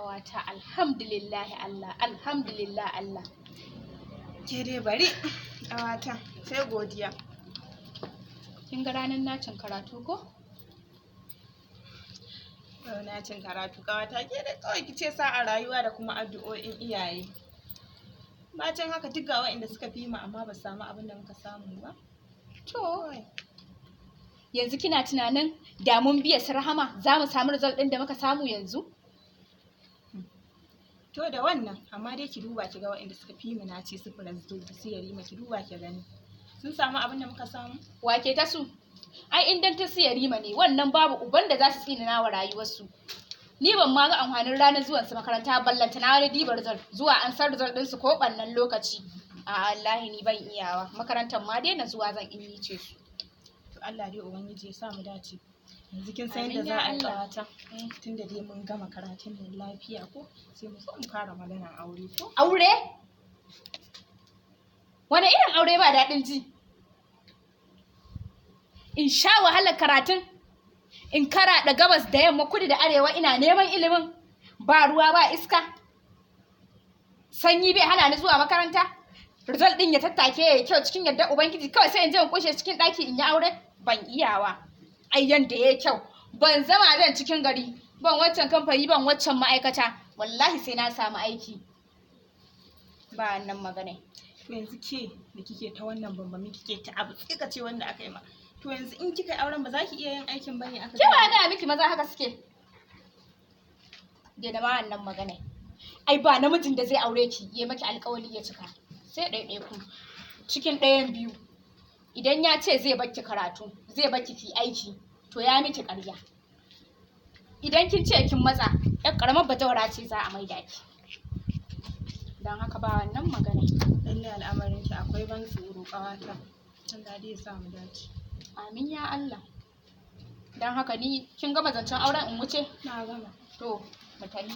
ƙawata, alhamdulillah Allah, alhamdulillah Allah. Ke dai bari ƙawata, sai godiya. Kin ga ranar nacin karatu ko? Nacin karatu ƙawata, ke dai kawai ki ce sa'a rayuwa da kuma addu'o'in iyaye. Bacin haka duk ga waɗanda suka fi mu amma ba su samu abin da muka samu ba. To, yanzu kina tunanin da mun biya su Rahama za mu samu result ɗin da muka samu yanzu? To da wannan, amma dai ki duba ki ga waɗanda suka fi mu naci su Firazdo su Yarima, ki duba ki gani. Sun samu abin da muka samu? Wake ta su? Ai in dan ta su Yarima ne, wannan babu uban da za su tsinana wa rayuwarsu. Ni ban ma ga amfanin ranar zuwan su makaranta, ballanta na wani dibar result zuwa an san result ɗinsu ko ɓannan lokaci. A wallahi ni ban iyawa, makarantar ma dai na zuwa zan in yi ce su. To Allah dai Ubangiji ya sa mu dace. Yanzu kin san yadda za a yi ƙawata, tunda dai mun gama karatun nan lafiya ko sai mu so mu fara maganar aure ko? Aure? Wani irin aure ba daɗin ji? In sha wahalar karatun, in karaɗa gabas da yamma kudu da arewa ina neman ilimin, ba ruwa ba iska. Sanyi bai hana ni zuwa makaranta, result ɗin ya tattake ya yi kyau cikin yardar Ubangiji, kawai sai in je in kushe cikin ɗaki in yi aure? Ban iyawa. Ai yanda ya yi kyau, ban zama zan cikin gari, ban waccan kamfani ban waccan ma'aikata, wallahi sai na samu aiki. Ba wannan magana. To yanzu ke da kike ta wannan bambami kike ta abu tsika ce wanda aka yi ma. To yanzu in kika yi auren ba za ki iya yin aikin bane aka. Ke ba ga miki maza haka suke. Da ma wannan magana. Ai ba namijin da zai aure ki ya maki alƙawari ya cika. Sai ɗaiɗaiku cikin ɗayan biyu. Idan ya ce zai baki karatu, zai baki ki aiki, to ya miki ƙarya. Idan kin ce kin matsa, ƴar ƙaramar bazawara ce za a maida ki. Don haka ba wannan magana. Lallai al'amarin ki akwai ban tsoro ƙawata. Allah dai ya sa mu dace. Amin ya Allah. Don haka ni kin gama zancen auren in wuce? Na gama. To, mu tafi.